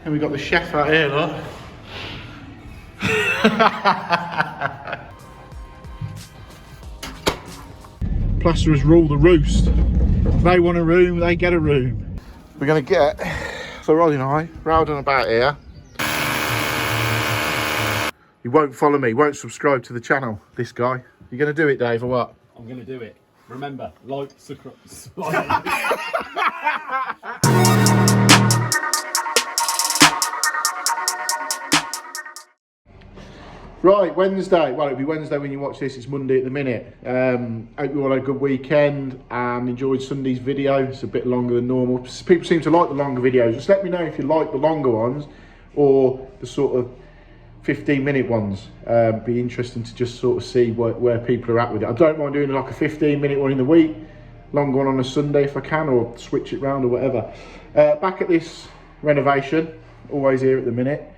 And we've got the chef out here, look. Plasterers rule the roost. If they want a room, they get a room. We're going to get, so Roddy and I, round and about here. He won't follow me, won't subscribe to the channel, this guy. You going to do it, Dave, or what? I'm going to do it. Remember, like, subscribe. Right, Wednesday. Well, it'll be Wednesday when you watch this. It's Monday at the minute. Hope you all had a good weekend and enjoyed Sunday's video. It's a bit longer than normal. People seem to like the longer videos. Just let me know if you like the longer ones or the sort of 15-minute ones. Be interesting to just sort of see where people are at with it. I don't mind doing like a 15-minute one in the week, longer one on a Sunday if I can, or switch it round or whatever. Back at this renovation, always here at the minute.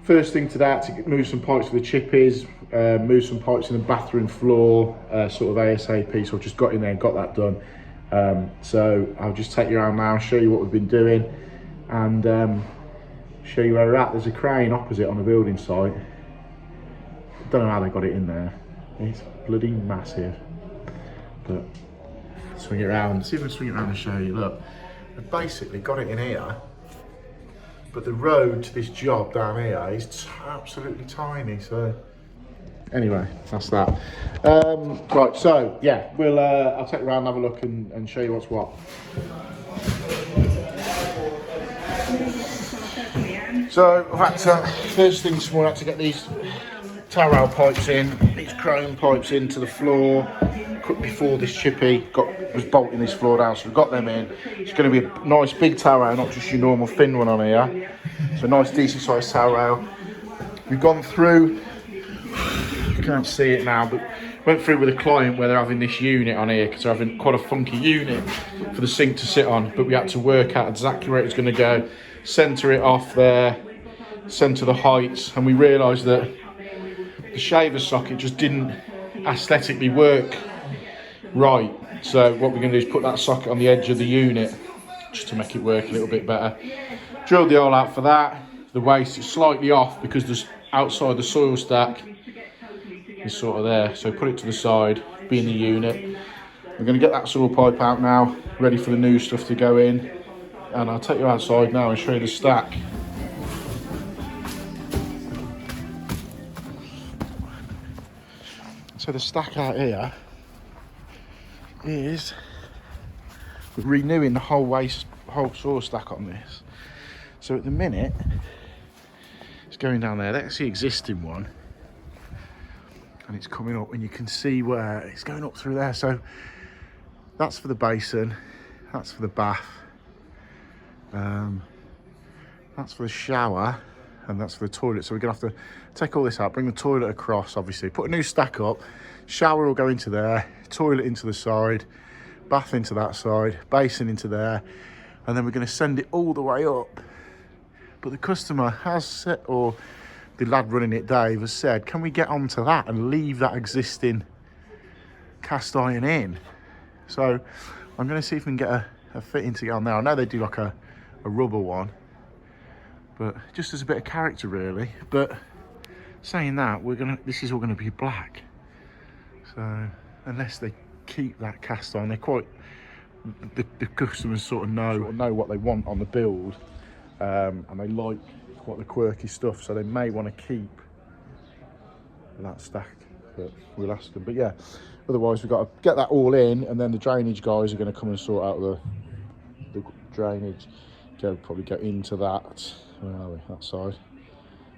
First thing today, I had to move some pipes for the chippies, move some pipes in the bathroom floor, sort of ASAP, so I just got in there and got that done. So I'll just take you around now, show you what we've been doing, and show you where we're at. There's a crane opposite on the building site. I don't know how they got it in there. It's bloody massive. But swing it around, see if I can swing it around and show you. Look, I've basically got it in here. But the road to this job down here is absolutely tiny, so anyway, that's that. Right, so yeah, I'll take you around and have a look and show you what's what. So I've had to, first thing this morning, I had to get these towel rail pipes in, these chrome pipes into the floor. Before this chippy was bolting this floor down, so we've got them in. It's going to be a nice big towel rail, not just your normal thin one on here. So a nice decent sized towel rail. We've gone through, you can't see it now, but went through with a client where they're having this unit on here because they're having quite a funky unit for the sink to sit on, but we had to work out exactly where it was going to go, centre it off there, centre the heights, and we realised that the shaver socket just didn't aesthetically work right. So what we're going to do is put that socket on the edge of the unit just to make it work a little bit better. Drilled the hole out for that. The waste is slightly off because there's outside the soil stack is sort of there, so put it to the side, be in the unit. We're going to get that soil pipe out now, ready for the new stuff to go in, and I'll take you outside now and show you the stack. So the stack out here is, we're renewing the whole soil stack on this. So at the minute, it's going down there. That's the existing one. And it's coming up, and you can see where it's going up through there. So that's for the basin, that's for the bath, that's for the shower, and that's for the toilet. So we're gonna have to take all this out, bring the toilet across, obviously, put a new stack up, shower will go into there, toilet into the side, bath into that side, basin into there, and then we're going to send it all the way up. But the customer has said, or the lad running it, Dave, has said, can we get onto that and leave that existing cast iron in? So I'm going to see if we can get a fitting to get on there. I know they do like a rubber one, but just as a bit of character really. But saying that, this is all going to be black. So unless they keep that cast iron, they're quite, the customers sort of know what they want on the build, and they like quite the quirky stuff, so they may want to keep that stack, but we'll ask them. But yeah, otherwise we've got to get that all in, and then the drainage guys are going to come and sort out the drainage. Probably go into that. Where are we? That side.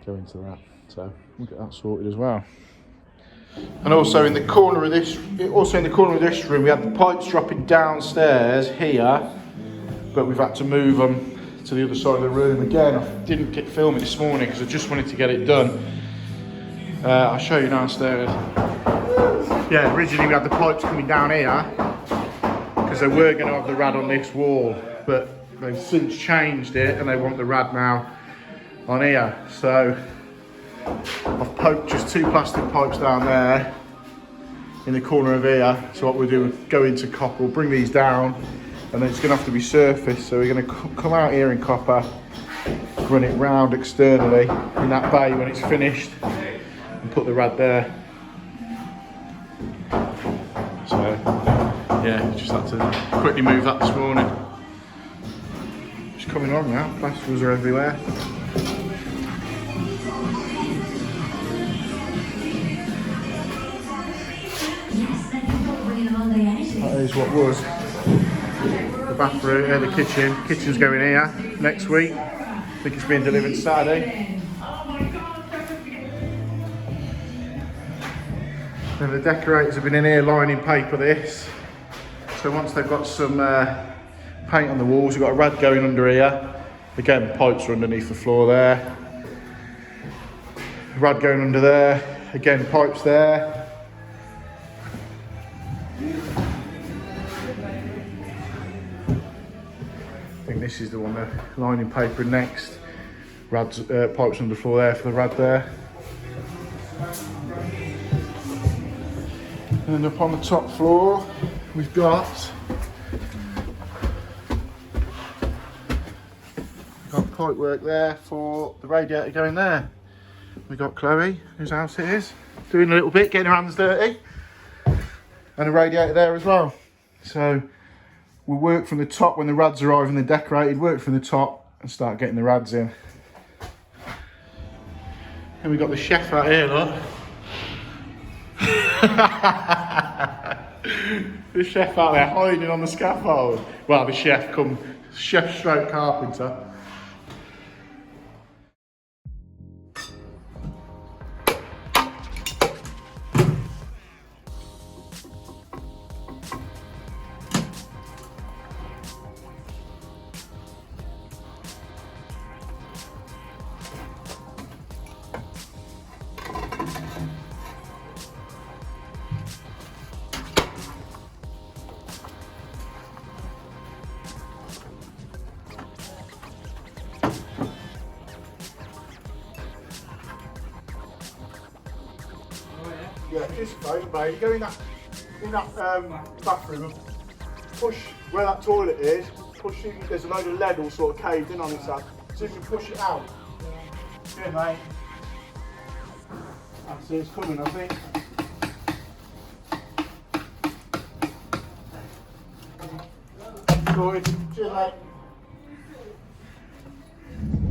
Go into that. So we'll get that sorted as well. And also in the corner of this, room, we had the pipes dropping downstairs here, but we've had to move them to the other side of the room. Again, I didn't get filming this morning because I just wanted to get it done. I'll show you downstairs. Yeah, originally we had the pipes coming down here because they were going to have the rad on this wall, but they've since changed it and they want the rad now on here. So I've poked just 2 plastic pipes down there in the corner of here. So what we'll do is go into copper, we'll bring these down, and then it's going to have to be surfaced. So we're going to come out here in copper, run it round externally in that bay when it's finished and put the rad there. So yeah, just had to quickly move that this morning. It's coming on now, plasterers are everywhere. That is what was the bathroom, the kitchen. Kitchen's going here next week. I think it's being delivered Saturday. And the decorators have been in here lining paper this. So once they've got some paint on the walls, we've got a rad going under here. Again, pipes are underneath the floor there. Rad going under there. Again, pipes there. I think this is the one they're lining paper next. Rad's, pipes under the floor there for the rad there. And up on the top floor, we've got pipe work there for the radiator going there. We've got Chloe, whose house it is, doing a little bit, getting her hands dirty. And a radiator there as well. So we'll work from the top when the rads arrive and they're decorated, work from the top and start getting the rads in. And we've got the chef out here, look. The chef out there hiding on the scaffold. Well, the chef stroke carpenter. Yeah, just favour, baby. Go in that bathroom and push where that toilet is. Push in, there's a load of lead all sort of caved in on it, so if you push it out. Yeah, mate. That's it, it's coming, I think. Sorted. Cheers, mate.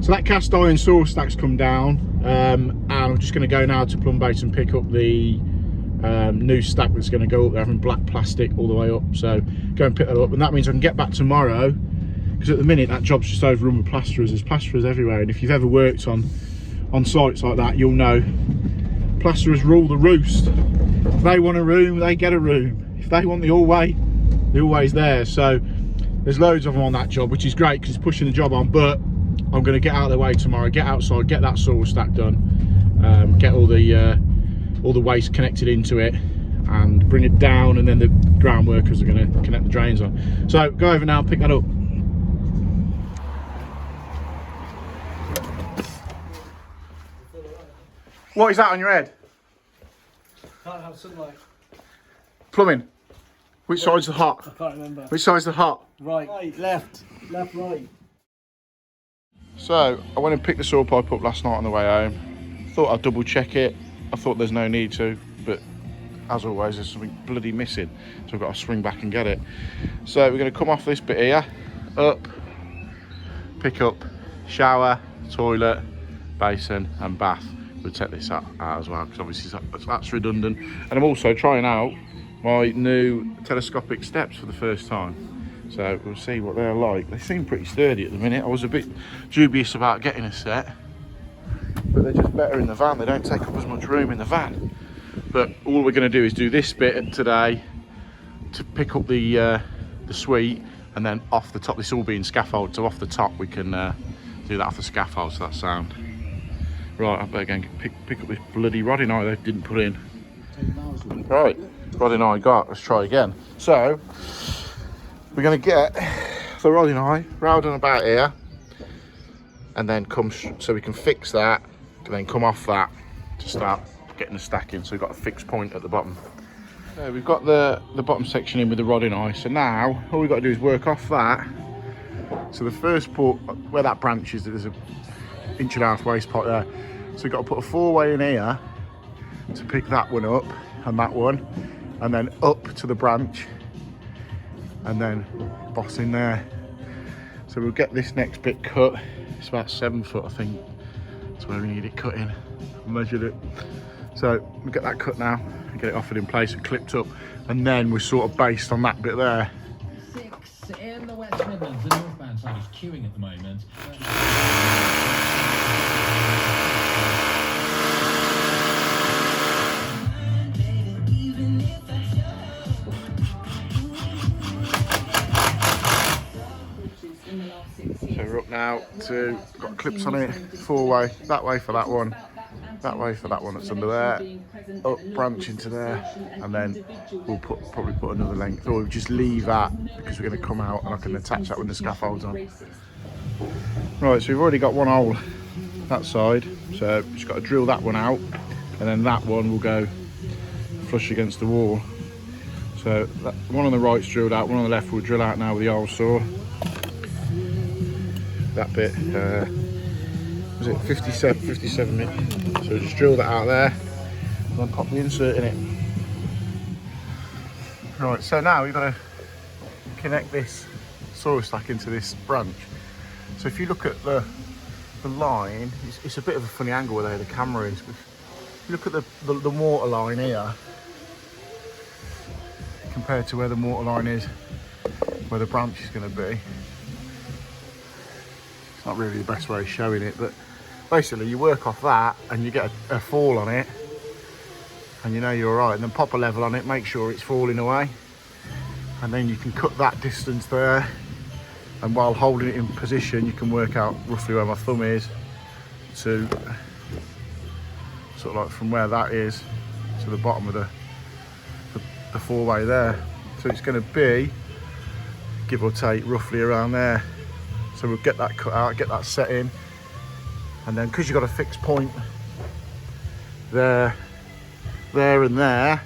So that cast iron saw stack's come down, and I'm just going to go now to Plumbase and pick up the new stack that's going to go up there, having black plastic all the way up. So go and pick that up, and that means I can get back tomorrow, because at the minute that job's just overrun with plasterers. There's plasterers everywhere, and if you've ever worked on sites like that, you'll know plasterers rule the roost. If they want a room, they get a room. If they want the hallway, the hallway's there. So there's loads of them on that job, which is great because it's pushing the job on. But I'm going to get out of the way tomorrow, get outside, get that saw stack done, get all the waste connected into it and bring it down, and then the ground workers are going to connect the drains on. So go over now and pick that up. What is that on your head? Can't have sunlight. Plumbing. Which side's the hot? I can't remember. Which side's the hot? Right, left, right. So I went and picked the saw pipe up last night on the way home. Thought I'd double check it. I thought there's no need to, but as always there's something bloody missing, so I've got to swing back and get it. So we're going to come off this bit here, up, pick up shower, toilet, basin and bath. We'll take this out as well, because obviously that's redundant. And I'm also trying out my new telescopic steps for the first time. So we'll see what they're like. They seem pretty sturdy at the minute. I was a bit dubious about getting a set, but they're just better in the van. They don't take up as much room in the van. But all we're going to do is do this bit today to pick up the suite, and then off the top, this all being scaffold, so off the top we can do that off the scaffold, so that's sound. Right, I better go and pick up this bloody rodding eye they didn't put in. Right, rodding eye got, let's try again. So, we're going to get the rodding eye round and about here, and then come, so we can fix that, and then come off that to start getting the stack in. So we've got a fixed point at the bottom. So we've got the bottom section in with the rodding eye. So now all we've got to do is work off that So the first put, where that branch is, there's an 1.5 inch waste pipe there. So we've got to put a 4-way in here to pick that one up and that one, and then up to the branch, and then boss in there. So we'll get this next bit cut. It's about 7 foot, I think. That's where we need it cut in. I measured it. So we'll get that cut now and get it offered in place and clipped up, and then we're sort of based on that bit there. 6 in the West Midlands. The northbound side is queuing at the moment. So we're up now to, got clips on it, 4-way, that way for that one, that way for that one that's under there, up branch into there, and then we'll probably put another length, or we'll just leave that because we're going to come out and I can attach that when the scaffold's on. Right, so we've already got one hole that side, so just got to drill that one out, and then that one will go flush against the wall. So that one on the right's drilled out, one on the left we'll drill out now with the hole saw. That bit, was it 57 minutes? So just drill that out there and then pop the insert in it. Right, so now we've got to connect this saw stack into this branch. So if you look at the line, it's a bit of a funny angle where the camera is. But if you look at the mortar line here, compared to where the mortar line is, where the branch is going to be, not really the best way of showing it, but basically you work off that and you get a fall on it and you know you're all right, and then pop a level on it, make sure it's falling away, and then you can cut that distance there, and while holding it in position you can work out roughly where my thumb is to sort of like from where that is to the bottom of the 4-way there. So it's going to be, give or take, roughly around there. So we'll get that cut out, get that set in, and then because you've got a fixed point there, there and there,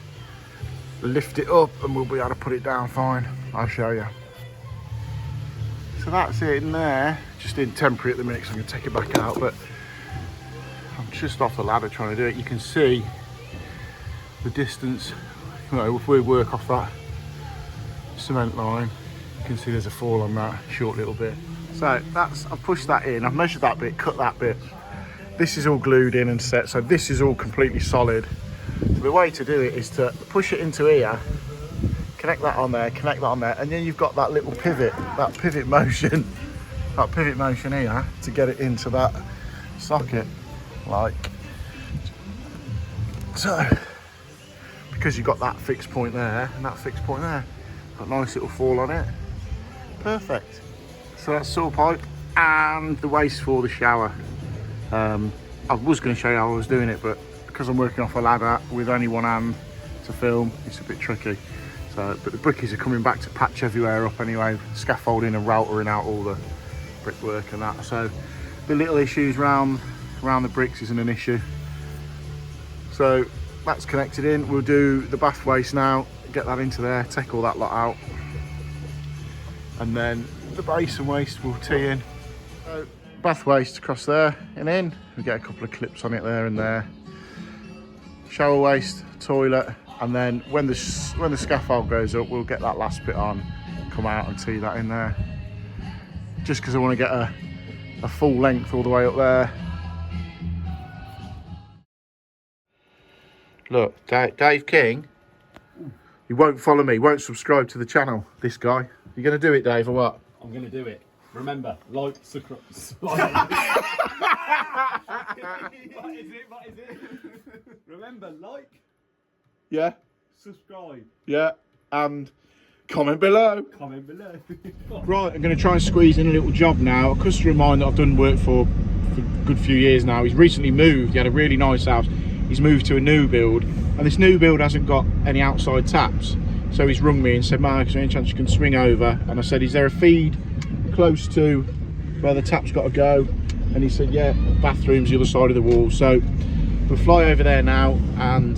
lift it up and we'll be able to put it down fine. I'll show you. So that's it in there, just in temporary at the minute, so I'm going to take it back out, but I'm just off the ladder trying to do it. You can see the distance, you know, if we work off that cement line, you can see there's a fall on that short little bit. So that's, I've pushed that in, I've measured that bit, cut that bit. This is all glued in and set, so this is all completely solid. So the way to do it is to push it into here, connect that on there, connect that on there, and then you've got that little pivot, that pivot motion here to get it into that socket, like so. Because you've got that fixed point there and that fixed point there, got a nice little fall on it. Perfect. So that's saw pipe and the waste for the shower. I was going to show you how I was doing it, but because I'm working off a ladder with only one hand to film, it's a bit tricky. So, but the brickies are coming back to patch everywhere up anyway, scaffolding and routering out all the brickwork and that. So the little issues around the bricks isn't an issue. So that's connected in. We'll do the bath waste now, get that into there, take all that lot out, and then the basin waste we'll tee in. So bath waste across there and in. We get a couple of clips on it there and there. Shower waste, toilet, and then when the scaffold goes up, we'll get that last bit on, come out and tee that in there. Just because I want to get a full length all the way up there. Look, Dave King, he won't follow me, won't subscribe to the channel, this guy. You going to do it, Dave, or what? I'm going to do it. Remember, like, subscribe. What is it? Remember, like, Yeah, subscribe, yeah, and comment below. comment below. Right, I'm going to try and squeeze in a little job now. A customer of mine that I've done work for a good few years now, he's recently moved, he had a really nice house. He's moved to a new build, and this new build hasn't got any outside taps. So he's rung me and said, Mark, is there any chance you can swing over? And I said, is there a feed close to where the tap's got to go? And he said, yeah, bathroom's the other side of the wall. So we'll fly over there now and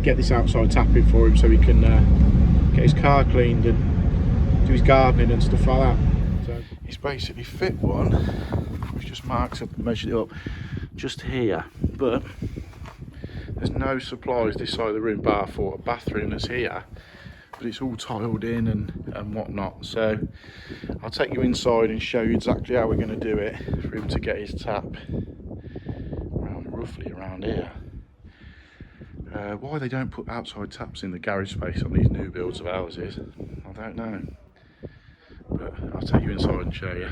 get this outside tap in for him so he can get his car cleaned and do his gardening and stuff like that. So he's basically fit one, which just marks up and measured it up just here, but there's no supplies this side of the room bar for a bathroom that's here, but it's all tiled in and whatnot. So I'll take you inside and show you exactly how we're going to do it for him to get his tap roughly around here. Why they don't put outside taps in the garage space on these new builds of houses, I don't know, but I'll take you inside and show you.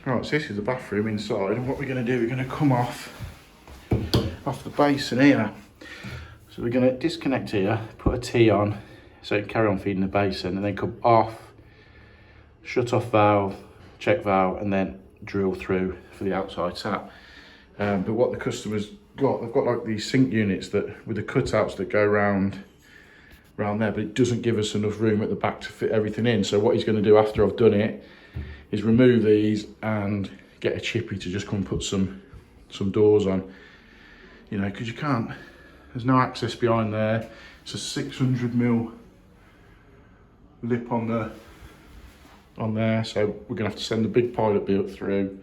Right, so this is the bathroom inside, and what we're going to do, we're going to come off the basin here. So we're going to disconnect here, put a T on so it can carry on feeding the basin, and then come off, shut off valve, check valve, and then drill through for the outside tap. But what the customer's got, they've got like these sink units that with the cutouts that go round there, but it doesn't give us enough room at the back to fit everything in. So what he's going to do after I've done it is remove these and get a chippy to just come and put some doors on, you know, because you can't, there's no access behind there. It's a 600mm lip on there, so we're gonna have to send the big pilot bit through,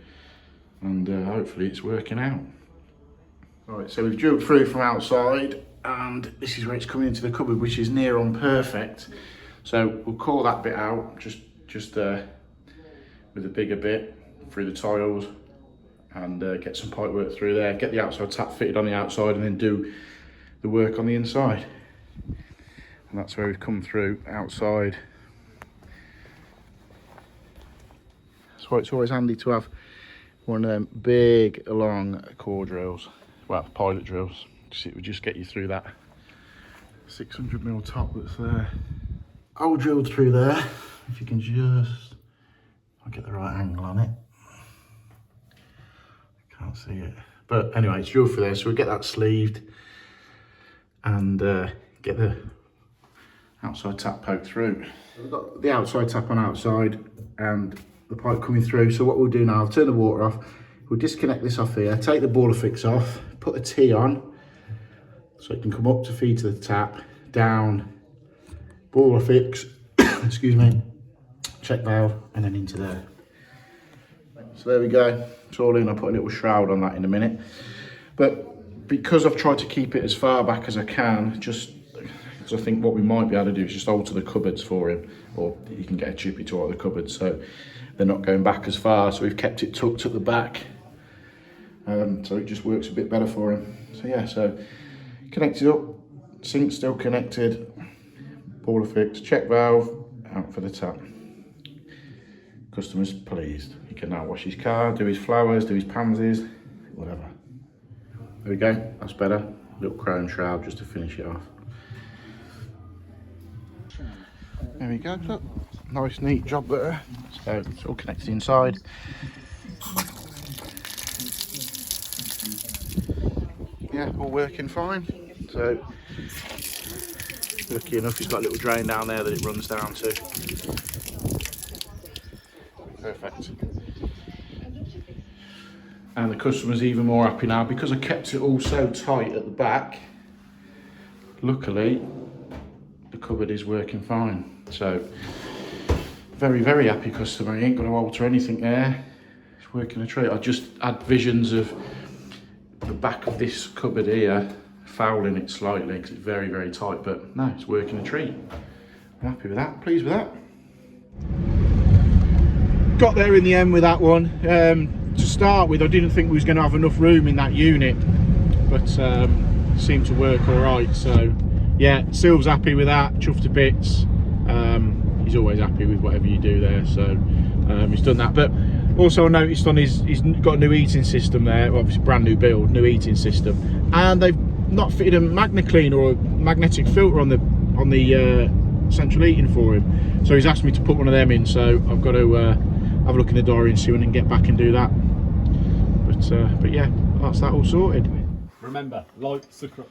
and hopefully it's working out. Right, so we've drilled through from outside, and this is where it's coming into the cupboard, which is near on perfect. So we'll core that bit out, just with a bigger bit through the tiles, and get some pipe work through there, get the outside tap fitted on the outside, and then do the work on the inside. And that's where we've come through outside. That's why it's always handy to have one of them big long core drills, well, pilot drills, because it would just get you through that 600mm top that's there. I'll drill through there, if you can just, I'll get the right angle on it. Can't see it, but anyway, it's drilled through there, so we'll get that sleeved and get the outside tap poked through. We've got the outside tap on outside and the pipe coming through. So what we'll do now, I'll turn the water off, we'll disconnect this off here, take the boiler fix off, put a T on so it can come up to feed to the tap, down, boiler fix, excuse me, check valve, and then into there. So there we go, it's all in. I'll put a little shroud on that in a minute. But because I've tried to keep it as far back as I can, just because I think what we might be able to do is just alter the cupboards for him, or you can get a chippy to alter the cupboards so they're not going back as far. So we've kept it tucked at the back, so it just works a bit better for him. So yeah, so connected up, sink still connected, boiler fix, check valve, out for the tap. Customer's pleased. He can now wash his car, do his flowers, do his pansies, whatever. There we go, that's better. Little chrome shroud just to finish it off. There we go, look. Nice neat job there. So it's all connected inside. Yeah, all working fine. So lucky enough, he's got a little drain down there that it runs down to. Perfect. And the customer's even more happy now because I kept it all so tight at the back. Luckily, the cupboard is working fine. So very, very happy customer. He ain't going to alter anything there. It's working a treat. I just had visions of the back of this cupboard here, fouling it slightly because it's very, very tight, but no, it's working a treat. I'm happy with that, pleased with that. Got there in the end with that one. To start with, I didn't think we was going to have enough room in that unit, but seemed to work all right. So yeah, Sylv's happy with that, chuffed to bits. He's always happy with whatever you do there, so he's done that. But also I noticed on he's got a new heating system there, obviously brand new build, new heating system, and they've not fitted a magna clean or a magnetic filter on the central heating for him. So he's asked me to put one of them in, so I've got to have a look in the diary and see when I can get back and do that. But yeah, that's that all sorted. Remember, like, subscribe.